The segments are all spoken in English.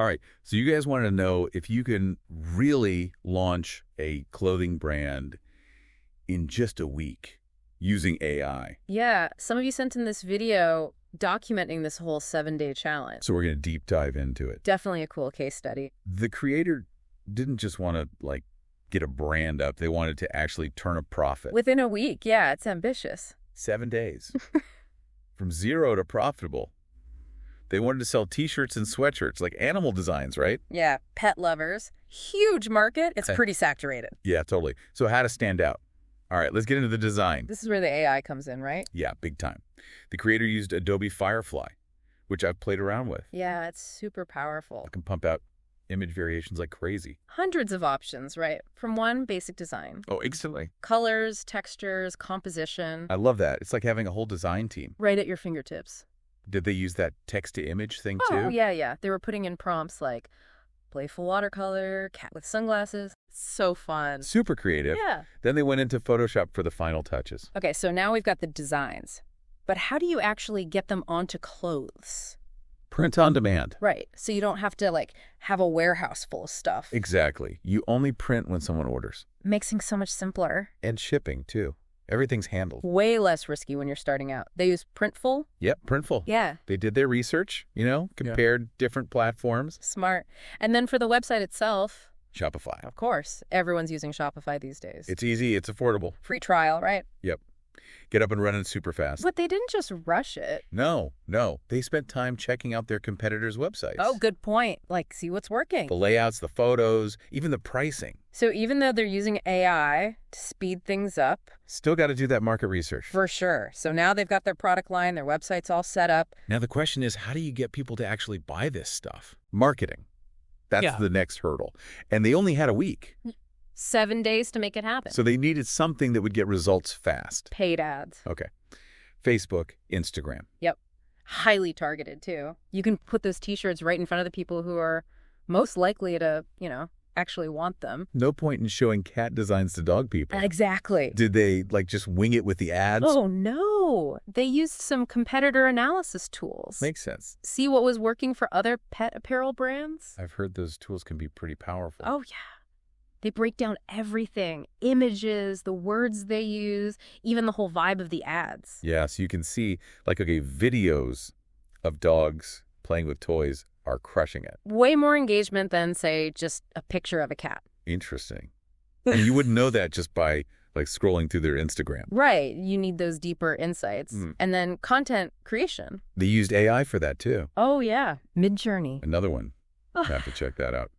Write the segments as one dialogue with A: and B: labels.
A: All right. So you guys wanted to know if you can really launch a clothing brand in just a week using AI.
B: Yeah, some of you sent in this video documenting this whole 7-day challenge.
A: So we're going to deep dive into it.
B: Definitely a cool case study.
A: The creator didn't just want to, get a brand up. They wanted to actually turn a profit.
B: Within a week, yeah, it's ambitious.
A: 7 days. From zero to profitable. They wanted to sell T-shirts and sweatshirts, like animal designs, right?
B: Yeah, pet lovers. Huge market. It's pretty saturated.
A: Yeah, totally. So how to stand out? All right, let's get into the design.
B: This is where the AI comes in, right?
A: Yeah, big time. The creator used Adobe Firefly, which I've played around with.
B: Yeah, it's super powerful.
A: I can pump out image variations like crazy.
B: Hundreds of options, right? From one basic design.
A: Oh, instantly.
B: Colors, textures, composition.
A: I love that. It's like having a whole design team.
B: Right at your fingertips.
A: Did they use that text-to-image thing, too?
B: Oh, yeah. They were putting in prompts like playful watercolor, cat with sunglasses. So fun.
A: Super creative.
B: Yeah.
A: Then they went into Photoshop for the final touches.
B: Okay, so now we've got the designs. But how do you actually get them onto clothes?
A: Print on demand.
B: Right. So you don't have to, have a warehouse full of stuff.
A: Exactly. You only print when someone orders.
B: Makes things so much simpler.
A: And shipping, too. Everything's handled.
B: Way less risky when you're starting out. They use Printful.
A: Yep, Printful.
B: Yeah.
A: They did their research, compared different platforms.
B: Smart. And then for the website itself,
A: Shopify.
B: of course, everyone's using Shopify these days.
A: It's easy. It's affordable.
B: Free trial, right?
A: Yep. Get up and running super fast.
B: But they didn't just rush it.
A: No. They spent time checking out their competitors' websites.
B: Oh, good point. See what's working.
A: The layouts, the photos, even the pricing.
B: So even though they're using AI to speed things up.
A: Still got to do that market research.
B: For sure. So now they've got their product line, their website's all set up.
A: Now the question is, how do you get people to actually buy this stuff? Marketing. That's the next hurdle. And they only had a week.
B: 7 days to make it happen.
A: So they needed something that would get results fast.
B: Paid ads.
A: Okay. Facebook, Instagram.
B: Yep. Highly targeted, too. You can put those T-shirts right in front of the people who are most likely to, actually want them.
A: No point in showing cat designs to dog people.
B: Exactly.
A: Did they, just wing it with the ads?
B: Oh, no. They used some competitor analysis tools.
A: Makes sense.
B: See what was working for other pet apparel brands?
A: I've heard those tools can be pretty powerful.
B: Oh, yeah. They break down everything. Images, the words they use, even the whole vibe of the ads.
A: Yeah, so you can see, videos of dogs playing with toys are crushing it.
B: Way more engagement than, say, just a picture of a cat.
A: Interesting. And you wouldn't know that just by, scrolling through their Instagram.
B: Right. You need those deeper insights. And then content creation.
A: They used AI for that, too.
B: Oh, yeah. Midjourney.
A: Another one. Have to check that out.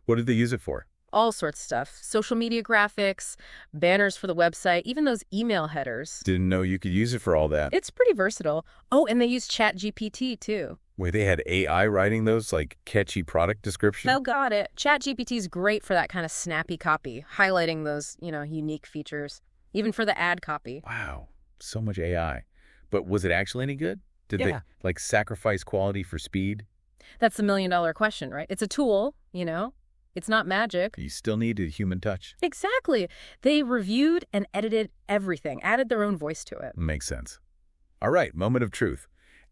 A: What did they use it for?
B: All sorts of stuff. Social media graphics, banners for the website, even those email headers.
A: Didn't know you could use it for all that.
B: It's pretty versatile. Oh, and they use ChatGPT, too.
A: Wait, they had AI writing those, catchy product descriptions?
B: Oh, got it. ChatGPT's great for that kind of snappy copy, highlighting those, unique features, even for the ad copy.
A: Wow, so much AI. But was it actually any good? Did they, sacrifice quality for speed?
B: That's the million-dollar question, right? It's a tool, It's not magic.
A: You still need a human touch.
B: Exactly. They reviewed and edited everything, added their own voice to it.
A: Makes sense. All right, moment of truth.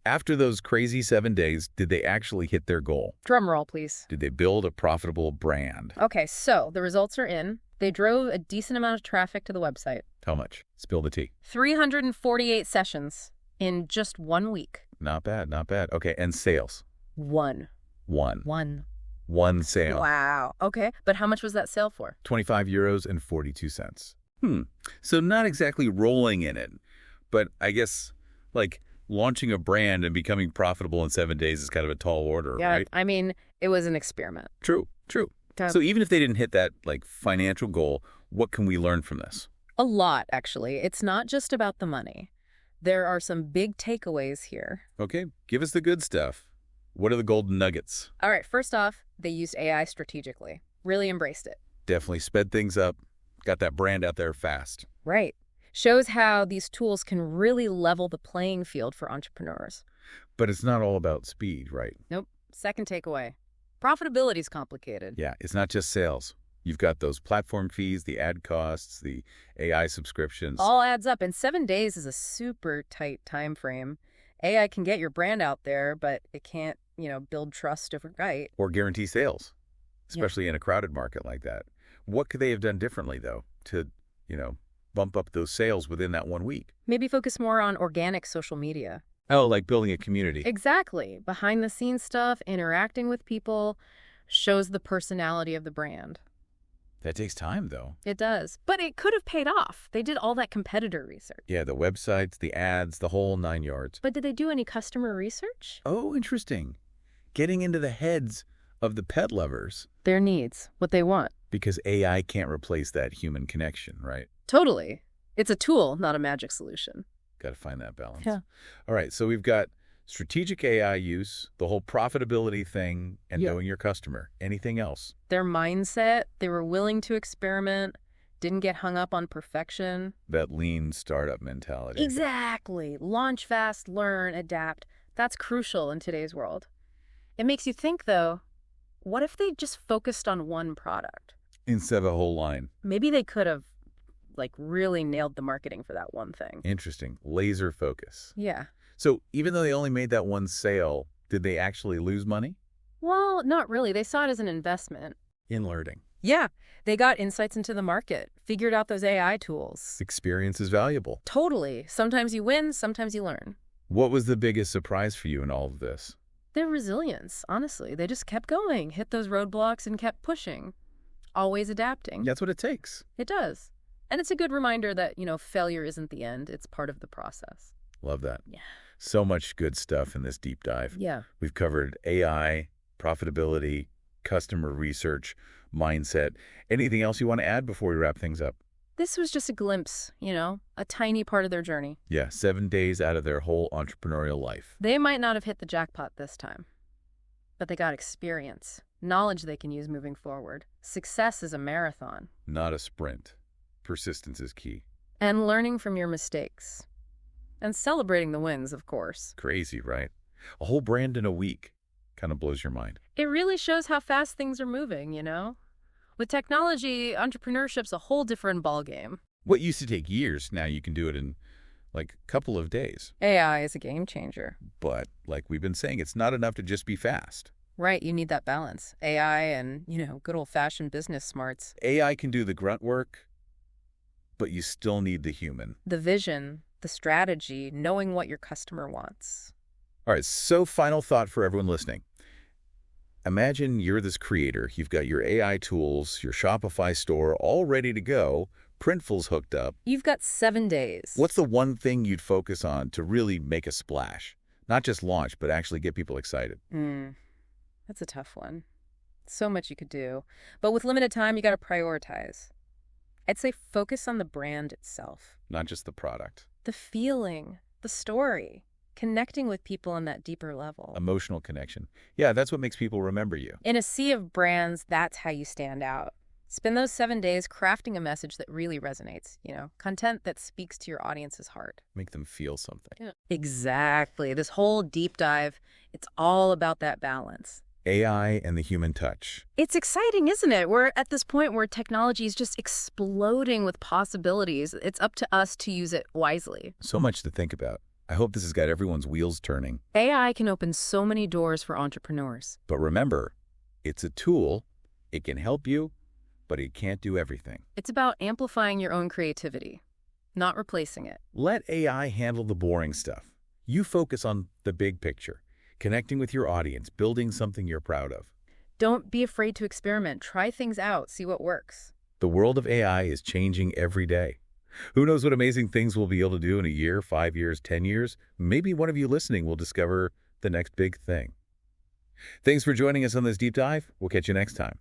A: After those crazy 7 days, did they actually hit their goal?
B: Drum roll, please.
A: Did they build a profitable brand?
B: Okay, so the results are in. They drove a decent amount of traffic to the website.
A: How much? Spill the tea.
B: 348 sessions in just 1 week.
A: Not bad. Okay, and sales?
B: One
A: Sale.
B: Wow. Okay, but how much was that sale for?
A: €25.42. So not exactly rolling in it, but I guess, launching a brand and becoming profitable in 7 days is kind of a tall order, right?
B: I mean, it was an experiment.
A: True. So even if they didn't hit that, financial goal, what can we learn from this?
B: A lot, actually. It's not just about the money. There are some big takeaways here.
A: Okay, give us the good stuff. What are the golden nuggets?
B: All right, first off, they used AI strategically. Really embraced it.
A: Definitely sped things up. Got that brand out there fast.
B: Right. Shows how these tools can really level the playing field for entrepreneurs.
A: But it's not all about speed, right?
B: Nope. Second takeaway. Profitability is complicated.
A: Yeah, it's not just sales. You've got those platform fees, the ad costs, the AI subscriptions.
B: All adds up, and 7 days is a super tight time frame. AI can get your brand out there, but it can't build trust overnight.
A: Or guarantee sales, especially in a crowded market like that. What could they have done differently, though, to, bump up those sales within that 1 week?
B: Maybe focus more on organic social media.
A: Oh, like building a community.
B: Exactly. Behind the scenes stuff, interacting with people, shows the personality of the brand.
A: That takes time, though.
B: It does. But it could have paid off. They did all that competitor research.
A: Yeah, the websites, the ads, the whole 9 yards.
B: But did they do any customer research?
A: Oh, interesting. Getting into the heads of the pet lovers.
B: Their needs, what they want.
A: Because AI can't replace that human connection, right?
B: Totally. It's a tool, not a magic solution.
A: Got to find that balance.
B: Yeah.
A: All right, so we've got strategic AI use, the whole profitability thing, and knowing your customer. Anything else?
B: Their mindset, they were willing to experiment, didn't get hung up on perfection.
A: That lean startup mentality.
B: Exactly. Launch fast, learn, adapt. That's crucial in today's world. It makes you think, though, what if they just focused on one product?
A: Instead of a whole line.
B: Maybe they could have, really nailed the marketing for that one thing.
A: Interesting. Laser focus.
B: Yeah.
A: So even though they only made that one sale, did they actually lose money?
B: Well, not really. They saw it as an investment.
A: In learning.
B: Yeah. They got insights into the market, figured out those AI tools.
A: Experience is valuable.
B: Totally. Sometimes you win, sometimes you learn.
A: What was the biggest surprise for you in all of this?
B: Their resilience, honestly. They just kept going, hit those roadblocks, and kept pushing. Always adapting.
A: That's what it takes.
B: It does. And it's a good reminder that, failure isn't the end. It's part of the process.
A: Love that.
B: Yeah.
A: So much good stuff in this deep dive.
B: Yeah.
A: We've covered AI, profitability, customer research, mindset. Anything else you want to add before we wrap things up?
B: This was just a glimpse, a tiny part of their journey.
A: Yeah, 7 days out of their whole entrepreneurial life.
B: They might not have hit the jackpot this time, but they got experience, knowledge they can use moving forward. Success is a marathon.
A: Not a sprint. Persistence is key.
B: And learning from your mistakes. And celebrating the wins, of course.
A: Crazy, right? A whole brand in a week. Kind of blows your mind.
B: It really shows how fast things are moving, With technology, entrepreneurship's a whole different ballgame.
A: What used to take years, now you can do it in, a couple of days.
B: AI is a game changer.
A: But, like we've been saying, it's not enough to just be fast.
B: Right, you need that balance. AI and, good old-fashioned business smarts.
A: AI can do the grunt work, but you still need the human.
B: The vision, the strategy, knowing what your customer wants.
A: All right, so final thought for everyone listening. Imagine you're this creator. You've got your AI tools, your Shopify store all ready to go, Printful's hooked up.
B: You've got 7 days.
A: What's the one thing you'd focus on to really make a splash? Not just launch, but actually get people excited.
B: That's a tough one. So much you could do. But with limited time, you got to prioritize. I'd say focus on the brand itself.
A: Not just the product.
B: The feeling, the story, connecting with people on that deeper level.
A: Emotional connection. Yeah, that's what makes people remember you.
B: In a sea of brands, that's how you stand out. Spend those 7 days crafting a message that really resonates, content that speaks to your audience's heart.
A: Make them feel something.
B: Yeah. Exactly. This whole deep dive, it's all about that balance.
A: AI and the human touch.
B: It's exciting, isn't it? We're at this point where technology is just exploding with possibilities. It's up to us to use it wisely.
A: So much to think about. I hope this has got everyone's wheels turning.
B: AI can open so many doors for entrepreneurs.
A: But remember, it's a tool. It can help you, but it can't do everything.
B: It's about amplifying your own creativity, not replacing it.
A: Let AI handle the boring stuff. You focus on the big picture. Connecting with your audience, building something you're proud of.
B: Don't be afraid to experiment. Try things out. See what works.
A: The world of AI is changing every day. Who knows what amazing things we'll be able to do in a year, 5 years, 10 years? Maybe one of you listening will discover the next big thing. Thanks for joining us on this deep dive. We'll catch you next time.